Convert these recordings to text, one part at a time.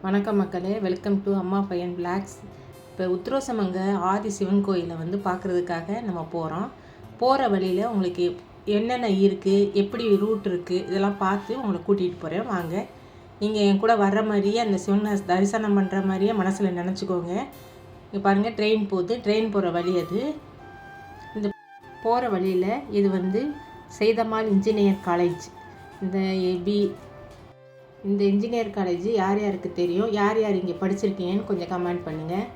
வணக்கம் மக்களே, welcome to அம்மா பையன் பிளாக்ஸ். இப்போ உத்திரோசமங்க ஆதி சிவன் கோயிலை வந்து பார்க்குறதுக்காக நம்ம போகிறோம். போகிற வழியில் உங்களுக்கு என்னென்ன இருக்குது, எப்படி ரூட் இருக்குது, இதெல்லாம் பார்த்து உங்களை கூட்டிகிட்டு போகிறேன். வாங்க, நீங்கள் என் கூட வர்ற மாதிரியே அந்த சிவனை தரிசனம் பண்ணுற மாதிரியே மனசில் நினச்சிக்கோங்க. இங்கே பாருங்கள், ட்ரெயின் போகுது. ட்ரெயின் போகிற வழி அது. இந்த போகிற வழியில் இது வந்து செய்தமால் இன்ஜினியர் காலேஜ். இந்த இன்ஜினியர் காலேஜ் யார் யாருக்கு தெரியும், யார் யார் இங்கே படிச்சிருக்கீங்கன்னு கொஞ்சம் கமெண்ட் பண்ணுங்கள்.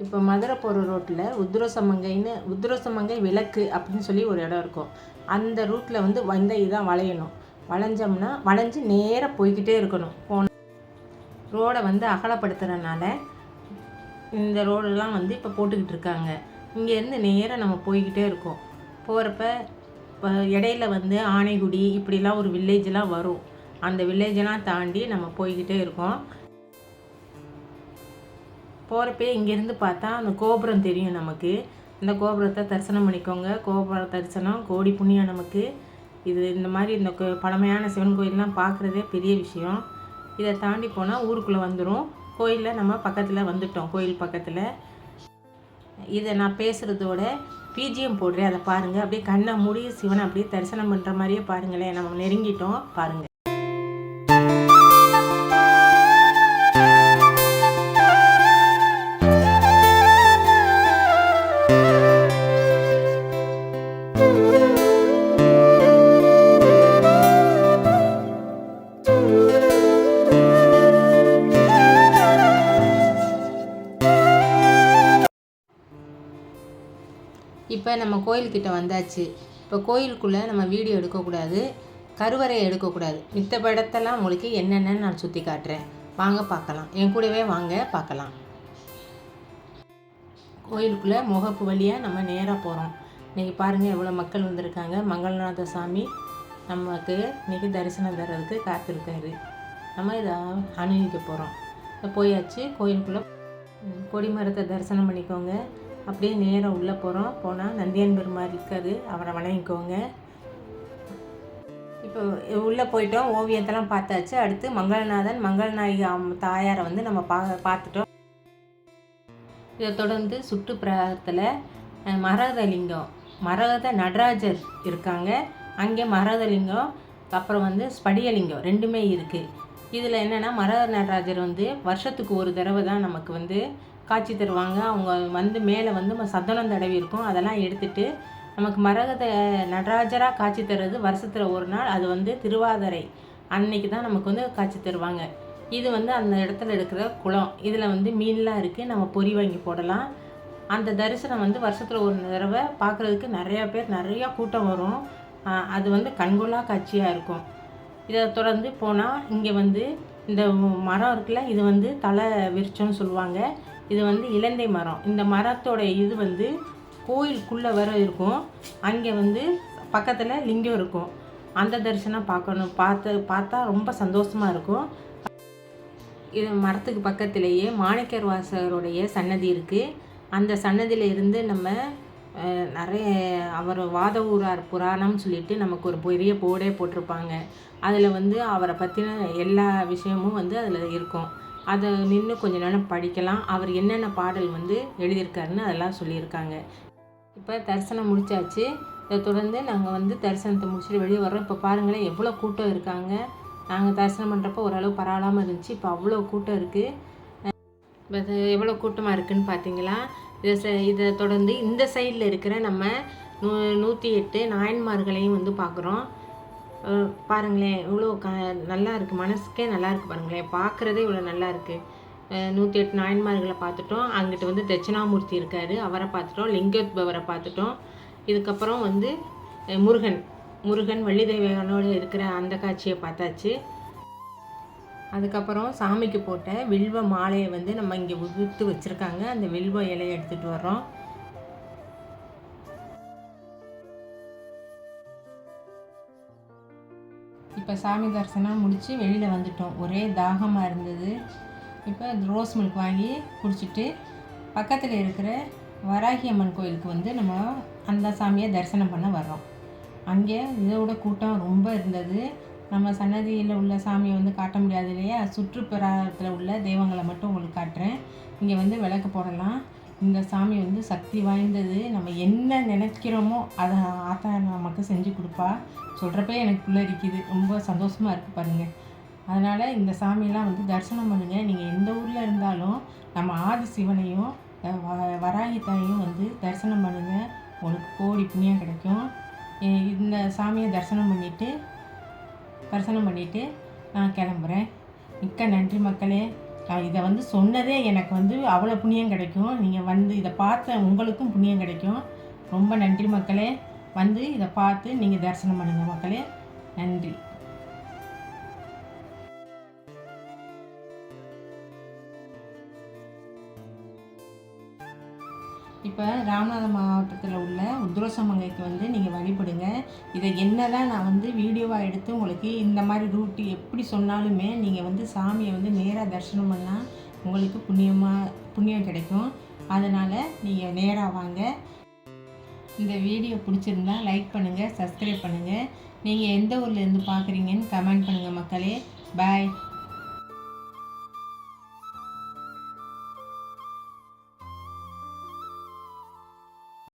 இப்போ மதுரை போகிற ரோட்டில் உத்திரோசமங்கை விளக்கு அப்படின்னு சொல்லி ஒரு இடம் இருக்கும். அந்த ரூட்டில் வந்து இதான் வளையணும். வளைஞ்சு நேராக போய்கிட்டே இருக்கணும். ரோடை வந்து அகலப்படுத்துகிறனால இந்த ரோடெல்லாம் வந்து இப்போ போட்டுக்கிட்டு இருக்காங்க. இங்கேருந்து நேராக நம்ம போய்கிட்டே இருக்கோம். போகிறப்ப இப்போ இடையில வந்து ஆனைகுடி இப்படிலாம் ஒரு வில்லேஜெலாம் வரும். அந்த வில்லேஜெல்லாம் தாண்டி நம்ம போய்கிட்டே இருக்கோம். போகிறப்பே இங்கேருந்து பார்த்தா அந்த கோபுரம் தெரியும் நமக்கு. இந்த கோபுரத்தை தரிசனம் பண்ணிக்கோங்க. கோபுர தரிசனம் கோடி புண்ணியம் நமக்கு. இந்த மாதிரி இந்த பழமையான சிவன் கோயிலெலாம் பார்க்குறதே பெரிய விஷயம். இதை தாண்டி போனால் ஊருக்குள்ளே வந்துடும். கோயிலில் நம்ம பக்கத்தில் வந்துட்டோம். கோயில் பக்கத்தில் இதை நான் பேசுகிறதோட பிஜிஎம் போடுறேன், அதை பாருங்கள். அப்படியே கண்ணை மூடி சிவனை அப்படியே தரிசனம் பண்ணுற மாதிரியே பாருங்களேன். நம்ம நெருங்கிட்டோம் பாருங்கள். இப்போ நம்ம கோயில்கிட்ட வந்தாச்சு. இப்போ கோயிலுக்குள்ளே நம்ம வீடியோ எடுக்கக்கூடாது, கருவறையை எடுக்கக்கூடாது. மித்த படத்தெல்லாம் உங்களுக்கு என்னென்னு நான் சுற்றி காட்டுறேன். வாங்க பார்க்கலாம், என் கூடவே வாங்க பார்க்கலாம். கோயிலுக்குள்ளே முகப்பு வழியாக நம்ம நேராக போகிறோம். இன்றைக்கி பாருங்கள் எவ்வளோ மக்கள் வந்திருக்காங்க. மங்களநாத சாமி நமக்கு இன்றைக்கி தரிசனம் தர்றதுக்கு காத்திருக்காரு. நம்ம இதை அணிவிக்க போகிறோம். போயாச்சு. கோயிலுக்குள்ளே கொடிமரத்தை தரிசனம் பண்ணிக்கோங்க. அப்படியே நேராக உள்ளே போனால் நந்தியன் பெருமாள் இருக்காது, அவரை வணங்கிக்கோங்க. இப்போ உள்ளே போயிட்டோம். ஓவியத்தெல்லாம் பார்த்தாச்சு. அடுத்து மங்களநாயகி தாயாரை வந்து நம்ம பார்த்துட்டோம். இதை தொடர்ந்து சுற்றுப்புறத்தில் மரகத நடராஜர் இருக்காங்க. அங்கே மரகதலிங்கம், அப்புறம் வந்து ஸ்படிகலிங்கம் ரெண்டுமே இருக்குது. இதில் என்னென்னா மரகத நடராஜர் வந்து வருஷத்துக்கு ஒரு தடவை தான் நமக்கு வந்து காட்சி தருவாங்க. அவங்க வந்து மேலே வந்து சந்தனம் தடவி இருக்கும். அதெல்லாம் எடுத்துகிட்டு நமக்கு மரகத நடராஜராக காட்சி தர்றது வருஷத்தில் ஒரு நாள். அது வந்து திருவாதிரை அன்னைக்கு தான் நமக்கு வந்து காட்சி தருவாங்க. இது வந்து அந்த இடத்துல இருக்கிற குளம். இதில் வந்து மீன்லாம் இருக்குது. நம்ம பொறி வாங்கி போடலாம். அந்த தரிசனம் வந்து வருஷத்தில் ஒரு தடவை பார்க்குறதுக்கு நிறையா கூட்டம் வரும். அது வந்து கண்கொள்ளா காட்சியாக இருக்கும். இதை தொடர்ந்து போனால் இங்கே வந்து இந்த மரம் இருக்குல்ல, இது வந்து தலை விருட்சம்னு சொல்லுவாங்க. இது வந்து இலந்தை மரம். இந்த மரத்தோட இது வந்து கோயிலுக்குள்ளே வர இருக்கும். அங்கே வந்து பக்கத்தில் லிங்கம் இருக்கும். அந்த தரிசனம் பார்த்தா ரொம்ப சந்தோஷமாக இருக்கும். இது மரத்துக்கு பக்கத்திலேயே மாணிக்கர் வாசகருடைய சன்னதி இருக்குது. அந்த சன்னதியில் இருந்து நம்ம நிறைய அவர் வாத ஊரார் புராணம்னு சொல்லிட்டு நமக்கு ஒரு பெரிய போர்டே போட்டிருப்பாங்க. அதில் வந்து அவரை பற்றின எல்லா விஷயமும் வந்து அதில் இருக்கும். அதை நின்று கொஞ்சம் நேரம் படிக்கலாம். அவர் என்னென்ன பாடல் வந்து எழுதியிருக்காருன்னு அதெல்லாம் சொல்லியிருக்காங்க. இப்போ தரிசனம் முடித்தாச்சு. இதை தொடர்ந்து நாங்கள் வந்து தரிசனத்தை முடிச்சுட்டு வெளியே வர்றோம். இப்போ பாருங்களேன் எவ்வளோ கூட்டம் இருக்காங்க. நாங்கள் தரிசனம் பண்ணுறப்போ ஓரளவு பரவாயில்லாமல் இருந்துச்சு. இப்போ அவ்வளோ கூட்டம் இருக்குது. இப்போ எவ்வளோ கூட்டமாக இருக்குதுன்னு பார்த்தீங்களா? இதை தொடர்ந்து இந்த சைடில் இருக்கிற நம்ம 108 நாயன்மார்களையும் வந்து பார்க்குறோம். பாருங்களேன் இவ்வளோ நல்லா இருக்குது. மனசுக்கே நல்லா இருக்குது. பாருங்களேன், பார்க்குறதே இவ்வளோ நல்லா இருக்குது. 108 நாயன்மார்களை பார்த்துட்டோம். அங்கிட்டு வந்து தட்சிணாமூர்த்தி இருக்கார், அவரை பார்த்துட்டோம். லிங்கோத்பவரை பார்த்துட்டோம். இதுக்கப்புறம் வந்து முருகன் வள்ளி தெய்வங்களோடு இருக்கிற அந்த காட்சியை பார்த்தாச்சு. அதுக்கப்புறம் சாமிக்கு போட்ட வில்வ மாலையை வந்து நம்ம இங்கே உதிர்த்து வச்சுருக்காங்க. அந்த வில்வ இலையை எடுத்துகிட்டு வர்றோம். இப்போ சாமி தரிசனம் முடித்து வெளியில் வந்துட்டோம். ஒரே தாகமாக இருந்தது. இப்போ ரோஸ் மில்க் வாங்கி குடிச்சிட்டு பக்கத்தில் இருக்கிற வராகி அம்மன் கோயிலுக்கு வந்து நம்ம அந்த சாமியை தரிசனம் பண்ண வர்றோம். அங்கே இதோட கூட்டம் ரொம்ப இருந்தது. நம்ம சன்னதியில் உள்ள சாமியை வந்து காட்ட முடியாது இல்லையா, சுற்றுப்புறத்தில் உள்ள தெய்வங்களை மட்டும் உங்களுக்கு காட்டுறேன். இங்கே வந்து விளக்கு போடலாம். இந்த சாமி வந்து சக்தி வாய்ந்தது. நம்ம என்ன நினைக்கிறோமோ அதை ஆத்தா நமக்கு செஞ்சு கொடுப்பா. சொல்கிறப்ப எனக்கு புல்லரிக்குது, ரொம்ப சந்தோஷமாக இருக்குது பாருங்கள். அதனால் இந்த சாமியெல்லாம் வந்து தரிசனம் பண்ணுங்கள். நீங்கள் எந்த ஊரில் இருந்தாலும் நம்ம ஆதி சிவனையும் வராகி தாயையும் வந்து தரிசனம் பண்ணுங்கள். உங்களுக்கு கோடி புண்ணியம் கிடைக்கும். இந்த சாமியை தரிசனம் பண்ணிவிட்டு நான் கிளம்புறேன். மிக்க நன்றி மக்களே. இதை வந்து சொன்னதே எனக்கு வந்து அவ்வளோ புண்ணியம் கிடைக்கும். நீங்கள் வந்து இதை பார்த்த உங்களுக்கும் புண்ணியம் கிடைக்கும். ரொம்ப நன்றி மக்களே. வந்து இதை பார்த்து நீங்கள் தரிசனம் பண்ணுங்கள் மக்களே. நன்றி. இப்போ ராமநாதபுரம் மாவட்டத்தில் உள்ள உத்ரோசமங்கைக்கு வந்து நீங்கள் வழிபடுங்க. இதை என்ன தான் நான் வந்து வீடியோவாக எடுத்து உங்களுக்கு இந்த மாதிரி ரூட்டு எப்படி சொன்னாலுமே நீங்கள் வந்து சாமியை வந்து நேராக தரிசனம் பண்ணால் உங்களுக்கு புண்ணியம் கிடைக்கும். அதனால் நீங்கள் நேராக வாங்க. இந்த வீடியோ பிடிச்சிருந்தா லைக் பண்ணுங்கள், சப்ஸ்கிரைப் பண்ணுங்கள். நீங்கள் எந்த ஊர்லேருந்து பார்க்குறீங்கன்னு கமெண்ட் பண்ணுங்கள் மக்களே. பாய்.